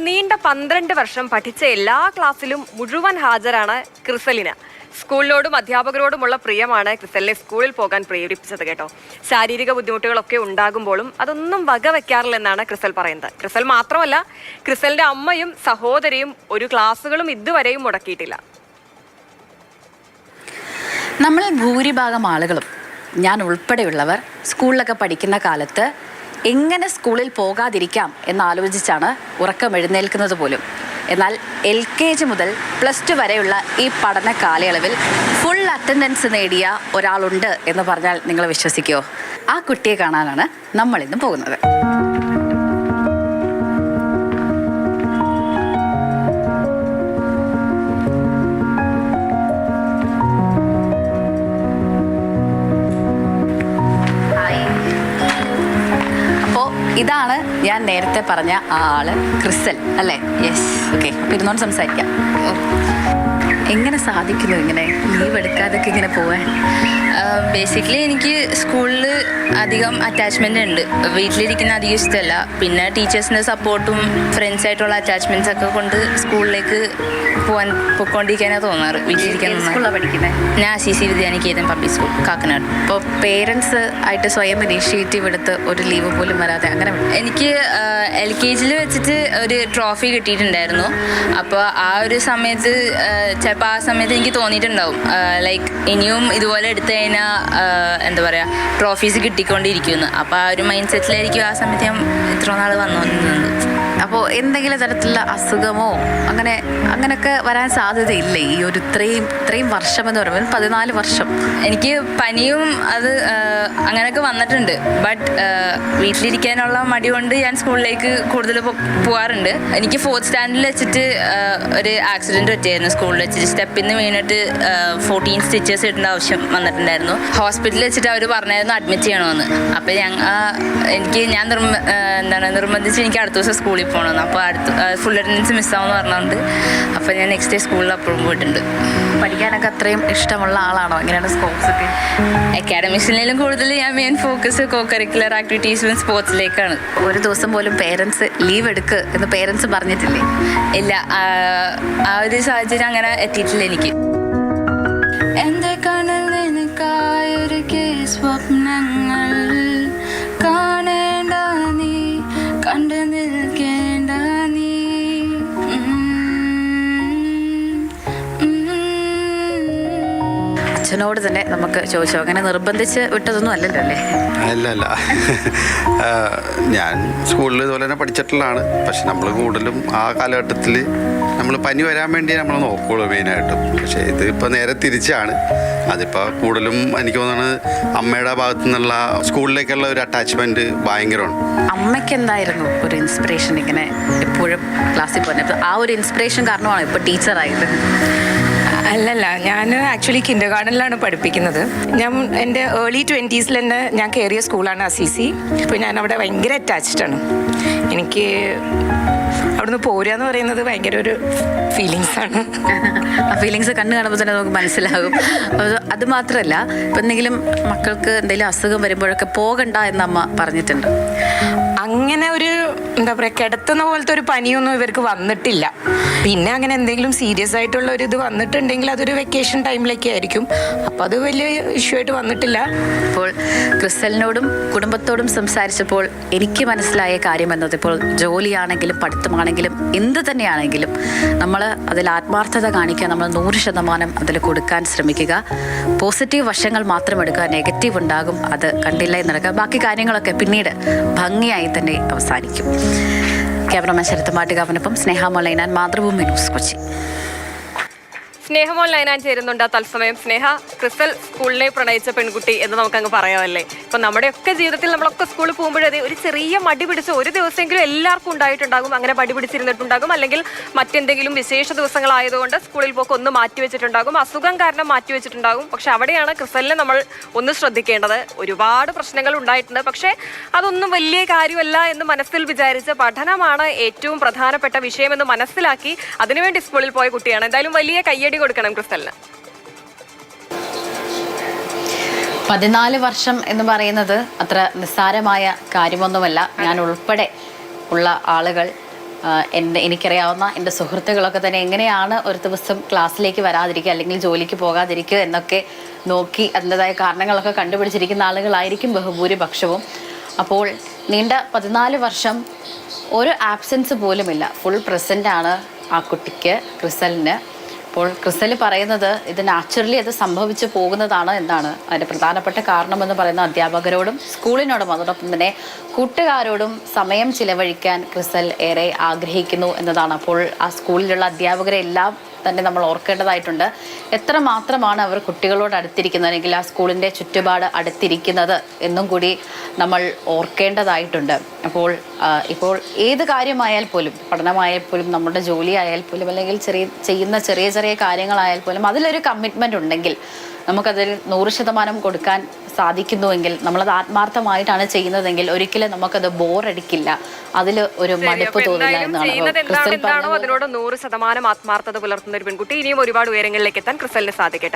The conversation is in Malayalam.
നീണ്ട 12 വർഷം പഠിച്ച എല്ലാ ക്ലാസ്സിലും മുഴുവൻ ഹാജരാണ് ക്രിസലിന്. സ്കൂളിനോടും അധ്യാപകരോടുമുള്ള പ്രിയമാണ് ക്രിസലിനെ സ്കൂളിൽ പോകാൻ പ്രേരിപ്പിച്ചത് കേട്ടോ. ശാരീരിക ബുദ്ധിമുട്ടുകളൊക്കെ ഉണ്ടാകുമ്പോഴും അതൊന്നും വകവെക്കാറില്ലെന്നാണ് ക്രിസൽ പറയുന്നത്. ക്രിസൽ മാത്രമല്ല, ക്രിസലിന്റെ അമ്മയും സഹോദരിയും ഒരു ക്ലാസ്സുകളും ഇതുവരെയും മുടക്കിയിട്ടില്ല. നമ്മൾ ഭൂരിഭാഗം ആളുകളും, ഞാൻ ഉൾപ്പെടെയുള്ളവർ, സ്കൂളിലൊക്കെ പഠിക്കുന്ന കാലത്ത് എങ്ങനെ സ്കൂളിൽ പോകാതിരിക്കാം എന്നാലോചിച്ചാണ് ഉറക്കം എഴുന്നേൽക്കുന്നത് പോലും. എന്നാൽ LKG മുതൽ +2 വരെയുള്ള ഈ പഠന കാലയളവിൽ ഫുൾ അറ്റൻഡൻസ് നേടിയ ഒരാളുണ്ട് എന്ന് പറഞ്ഞാൽ നിങ്ങൾ വിശ്വസിക്കുമോ? ആ കുട്ടിയെ കാണാനാണ് നമ്മളിന്ന് പോകുന്നത്. ഇതാണ് ഞാൻ നേരത്തെ പറഞ്ഞ ആ ആള്, ക്രിസൽ അല്ലേ? Yes, okay. അപ്പോൾ ഇരുന്നോണ്ട് സംസാരിക്കാം. എങ്ങനെ സാധിക്കുന്നു ഇങ്ങനെ ലീവ് എടുക്കാതൊക്കെ ഇങ്ങനെ പോവാൻ? ബേസിക്കലി എനിക്ക് സ്കൂളിൽ അധികം അറ്റാച്ച്മെൻ്റ് ഉണ്ട്. വീട്ടിലിരിക്കുന്ന അധികം ഇഷ്ടമല്ല. പിന്നെ ടീച്ചേഴ്സിൻ്റെ സപ്പോർട്ടും ഫ്രണ്ട്സായിട്ടുള്ള അറ്റാച്ച്മെൻറ്റ്സ് ഒക്കെ കൊണ്ട് സ്കൂളിലേക്ക് പോയിക്കൊണ്ടിരിക്കാനാണ് തോന്നാറ്. വീട്ടിലിരിക്കാൻ സ്കൂളിലാണ് പഠിക്കുന്നത്. ഞാൻ CC Vidyaniketan public school, Kakkanad. അപ്പോൾ പേരൻസ് ആയിട്ട് സ്വയം ഇനീഷ്യേറ്റീവ് എടുത്ത് ഒരു ലീവ് പോലും വരാതെ അങ്ങനെ? എനിക്ക് LKG വെച്ചിട്ട് ഒരു ട്രോഫി കിട്ടിയിട്ടുണ്ടായിരുന്നു. അപ്പോൾ ആ ഒരു സമയത്ത് ചിലപ്പോൾ ആ സമയത്ത് എനിക്ക് തോന്നിയിട്ടുണ്ടാവും ലൈക്ക് ഇനിയും ഇതുപോലെ എടുത്തു കഴിഞ്ഞാൽ എന്താ പറയുക, ട്രോഫീസ് കിട്ടിക്കൊണ്ടിരിക്കുമെന്ന്. അപ്പോൾ ആ ഒരു മൈൻഡ് സെറ്റിലായിരിക്കും ആ സമയത്ത് ഞാൻ ഇത്ര നാൾ വന്നുകൊണ്ടിരുന്നത്. അപ്പോൾ എന്തെങ്കിലും തരത്തിലുള്ള അസുഖമോ അങ്ങനെയൊക്കെ വരാൻ സാധ്യതയില്ലേ ഈ ഒരു ഇത്രയും വർഷം എന്ന് പറയുമ്പോൾ? 14 വർഷം. എനിക്ക് പനിയും അത് അങ്ങനെയൊക്കെ വന്നിട്ടുണ്ട്. ബട്ട് വീട്ടിലിരിക്കാനുള്ള മടി കൊണ്ട് ഞാൻ സ്കൂളിലേക്ക് കൂടുതൽ പോകാറുണ്ട്. എനിക്ക് 4th സ്റ്റാൻഡേർഡിൽ വെച്ചിട്ട് ഒരു ആക്സിഡൻറ്റ് പറ്റിയായിരുന്നു. സ്കൂളിൽ വെച്ചിട്ട് സ്റ്റെപ്പിൽ നിന്ന് വീണിട്ട് 14 സ്റ്റിച്ചേഴ്സ് ഇടേണ്ട ആവശ്യം വന്നിട്ടുണ്ടായിരുന്നു. ഹോസ്പിറ്റലിൽ വെച്ചിട്ട് അവർ പറഞ്ഞായിരുന്നു അഡ്മിറ്റ് ചെയ്യണമെന്ന്. അപ്പോൾ ഞാൻ നിർബന്ധിച്ച് എനിക്ക് അടുത്ത ദിവസം സ്കൂളിൽ പോകണമെന്ന്. അപ്പോൾ ഫുൾ അറ്റൻഡൻസ് മിസ്സാവെന്ന് പറഞ്ഞുകൊണ്ട് അപ്പോൾ ഞാൻ നെക്സ്റ്റ് ഡേ സ്കൂളിൽ അപ്പോഴും പോയിട്ടുണ്ട്. പഠിക്കാനൊക്കെ അത്രയും ഇഷ്ടമുള്ള ആളാണോ? എങ്ങനെയാണ് സ്പോർട്സ് ഒക്കെ? അക്കാഡമിക്സിലും കൂടുതൽ ഞാൻ മെയിൻ ഫോക്കസ് കോ കരിക്കുലർ ആക്ടിവിറ്റീസും സ്പോർട്സിലേക്കാണ്. ഒരു ദിവസം പോലും പേരൻസ് ലീവ് എടുക്ക് എന്ന് പേരൻസ് പറഞ്ഞിട്ടില്ലേ? ഇല്ല, ആ ഒരു സാഹചര്യം അങ്ങനെ എത്തിയിട്ടില്ല എനിക്ക്. എൻ്റെ കണ്ണിൽ നിനക്കായൊരു സ്വപ്നങ്ങൾ കാണേണ്ട നീ, കണ്ടു നിൽക്കേണ്ട നീ. അച്ഛനോട് തന്നെ നമുക്ക് ചോദിച്ചോ? അങ്ങനെ നിർബന്ധിച്ച് വിട്ടതൊന്നും അല്ലല്ലോ അല്ലേ? അല്ല, ഞാൻ സ്കൂളിൽ ഇതുപോലെ തന്നെ പഠിച്ചിട്ടുള്ളതാണ്. പക്ഷെ നമ്മൾ കൂടുതലും ആ കാലഘട്ടത്തിൽ നമ്മൾ പനി വരാൻ വേണ്ടി നമ്മൾ നോക്കുകയുള്ളൂ മെയിനായിട്ടും. പക്ഷേ ഇത് ഇപ്പോൾ നേരെ തിരിച്ചാണ്. അതിപ്പോൾ കൂടുതലും എനിക്ക് തോന്നുന്നത് അമ്മയുടെ ഭാഗത്തു നിന്നുള്ള സ്കൂളിലേക്കുള്ള ഒരു അറ്റാച്ച്മെൻറ്റ് ഭയങ്കരമാണ്. അമ്മയ്ക്ക് എന്തായിരുന്നു ഒരു ഇൻസ്പിറേഷൻ ഇങ്ങനെ എപ്പോഴും ക്ലാസ്സിൽ പോകുന്നത്? ആ ഒരു ഇൻസ്പിറേഷൻ കാരണമാണ് ഇപ്പോൾ ടീച്ചറായത്? അല്ലല്ല, ഞാൻ ആക്ച്വലി കിൻഡർ ഗാർഡനിലാണ് പഠിപ്പിക്കുന്നത്. ഞാൻ എൻ്റെ ഏർലി 20s തന്നെ ഞാൻ കയറിയ സ്കൂളാണ് CC. അപ്പോൾ ഞാൻ അവിടെ ഭയങ്കര അറ്റാച്ച്ഡാണ്. എനിക്ക് അവിടുന്ന് പോരാന്ന് പറയുന്നത് ഭയങ്കര ഒരു ഫീലിങ്സാണ്. ആ ഫീലിങ്സ് കണ്ണ് കാണുമ്പോൾ തന്നെ നമുക്ക് മനസ്സിലാകും. അത് മാത്രമല്ല, ഇപ്പം എന്തെങ്കിലും മക്കൾക്ക് എന്തെങ്കിലും അസുഖം വരുമ്പോഴൊക്കെ പോകണ്ട എന്ന് അമ്മ പറഞ്ഞിട്ടുണ്ട്. അങ്ങനെ ഒരു എന്താ പറയുക, കിടത്തുന്ന പോലത്തെ ഒരു പനിയൊന്നും ഇവർക്ക് വന്നിട്ടില്ല. പിന്നെ അങ്ങനെ എന്തെങ്കിലും സീരിയസ് ആയിട്ടുള്ള ഒരു ഇത് വന്നിട്ടുണ്ടെങ്കിൽ അതൊരു വെക്കേഷൻ ടൈമിലൊക്കെ ആയിരിക്കും. അപ്പോൾ അത് വലിയ ഇഷ്യൂ ആയിട്ട് വന്നിട്ടില്ല. ഇപ്പോൾ ക്രിസലിനോടും കുടുംബത്തോടും സംസാരിച്ചപ്പോൾ എനിക്ക് മനസ്സിലായ കാര്യം എന്നത്, ഇപ്പോൾ ജോലിയാണെങ്കിലും പഠിത്തമാണെങ്കിലും എന്ത് തന്നെയാണെങ്കിലും നമ്മൾ അതിൽ ആത്മാർത്ഥത കാണിക്കുക, നമ്മൾ 100% അതിൽ കൊടുക്കാൻ ശ്രമിക്കുക. പോസിറ്റീവ് വശങ്ങൾ മാത്രം എടുക്കുക, നെഗറ്റീവ് ഉണ്ടാകും, അത് കണ്ടില്ല എന്നെടുക്കുക. ബാക്കി കാര്യങ്ങളൊക്കെ പിന്നീട് ഭംഗിയായി തന്നെ അവസാനിക്കും. ക്യാമറമാൻ ശരത് മാട്ടുകാവിനൊപ്പം സ്നേഹമോൾ ലൈനാൻ, മാതൃഭൂമി ന്യൂസ്, കൊച്ചി. സ്നേഹമോൾ ലൈനാൻ ചേരുന്നുണ്ട് തത്സമയം. സ്നേഹ, ക്രിസൽ സ്കൂളിനെ പ്രണയിച്ച പെൺകുട്ടി എന്ന് നമുക്കങ്ങ് പറയാമല്ലേ? ഇപ്പം നമ്മുടെയൊക്കെ ജീവിതത്തിൽ നമ്മളൊക്കെ സ്കൂളിൽ പോകുമ്പോഴേ ഒരു ചെറിയ മടി പിടിച്ച് ഒരു ദിവസമെങ്കിലും എല്ലാവർക്കും ഉണ്ടായിട്ടുണ്ടാകും. അങ്ങനെ മടി പിടിച്ചിരുന്നിട്ടുണ്ടാകും, അല്ലെങ്കിൽ മറ്റെന്തെങ്കിലും വിശേഷ ദിവസങ്ങളായതുകൊണ്ട് സ്കൂളിൽ പോക്ക് ഒന്ന് മാറ്റിവെച്ചിട്ടുണ്ടാകും, അസുഖം കാരണം മാറ്റിവെച്ചിട്ടുണ്ടാകും. പക്ഷെ അവിടെയാണ് ക്രിസലിനെ നമ്മൾ ഒന്ന് ശ്രദ്ധിക്കേണ്ടത്. ഒരുപാട് പ്രശ്നങ്ങൾ ഉണ്ടായിട്ടുണ്ട്, പക്ഷേ അതൊന്നും വലിയ കാര്യമല്ല എന്ന് മനസ്സിൽ വിചാരിച്ച് പഠനമാണ് ഏറ്റവും പ്രധാനപ്പെട്ട വിഷയമെന്ന് മനസ്സിലാക്കി അതിനുവേണ്ടി സ്കൂളിൽ പോയ കുട്ടിയാണ്. എന്തായാലും വലിയ കയ്യടി കൊടുക്കണം ക്രിസലിന്. 14 വർഷം എന്ന് പറയുന്നത് അത്ര നിസ്സാരമായ കാര്യമൊന്നുമല്ല. ഞാൻ ഉൾപ്പെടെ ഉള്ള ആളുകൾ എനിക്കറിയാവുന്ന എൻ്റെ സുഹൃത്തുക്കളൊക്കെ തന്നെ എങ്ങനെയാണ് ഒരു ദിവസം ക്ലാസ്സിലേക്ക് വരാതിരിക്കുക അല്ലെങ്കിൽ ജോലിക്ക് പോകാതിരിക്കുക എന്നൊക്കെ നോക്കി അതിൻ്റെതായ കാരണങ്ങളൊക്കെ കണ്ടുപിടിച്ചിരിക്കുന്ന ആളുകളായിരിക്കും ബഹുഭൂരിപക്ഷവും. അപ്പോൾ നീണ്ട 14 വർഷം ഒരു ആബ്സെൻസ് പോലുമില്ല, ഫുൾ പ്രസൻ്റാണ് ആ കുട്ടിക്ക്, ക്രിസലിന്. അപ്പോൾ ക്രിസൽ പറയുന്നത് ഇത് നാച്ചുറലി അത് സംഭവിച്ചു പോകുന്നതാണ് എന്നാണ്. അതിൻ്റെ പ്രധാനപ്പെട്ട കാരണമെന്ന് പറയുന്ന അധ്യാപകരോടും സ്കൂളിനോടും അതോടൊപ്പം തന്നെ കൂട്ടുകാരോടും സമയം ചിലവഴിക്കാൻ ക്രിസൽ ഏറെ ആഗ്രഹിക്കുന്നു എന്നതാണ്. അപ്പോൾ ആ സ്കൂളിലുള്ള അധ്യാപകരെ എല്ലാം തന്നെ നമ്മൾ ഓർക്കേണ്ടതായിട്ടുണ്ട്. എത്രമാത്രമാണ് അവർ കുട്ടികളോട് അടുത്തിരിക്കുന്നത് അല്ലെങ്കിൽ ആ സ്കൂളിൻ്റെ ചുറ്റുപാട് അടുത്തിരിക്കുന്നത് എന്നും കൂടി നമ്മൾ ഓർക്കേണ്ടതായിട്ടുണ്ട്. ഇപ്പോൾ ഏത് കാര്യമായാൽ പോലും, പഠനമായാൽ പോലും, നമ്മുടെ ജോലി ആയാൽ പോലും, അല്ലെങ്കിൽ ചെയ്യുന്ന ചെറിയ ചെറിയ കാര്യങ്ങളായാൽ പോലും അതിലൊരു കമ്മിറ്റ്മെൻ്റ് ഉണ്ടെങ്കിൽ നമുക്കതിൽ 100% കൊടുക്കാൻ സാധിക്കുന്നുവെങ്കിൽ, നമ്മളത് ആത്മാർത്ഥമായിട്ടാണ് ചെയ്യുന്നതെങ്കിൽ ഒരിക്കലും നമുക്കത് ബോറടിക്കില്ല, അതിൽ ഒരു മടുപ്പ് തോന്നില്ല എന്നാണ് എന്താണോ അതിനോട് 100% ആത്മാർത്ഥത പുലർത്തുന്ന ഒരു പെൺകുട്ടി ഇനിയും ഒരുപാട് ഉയരങ്ങളിലേക്ക് എത്താൻ ക്രിസലിന് സാധിക്കട്ടെ.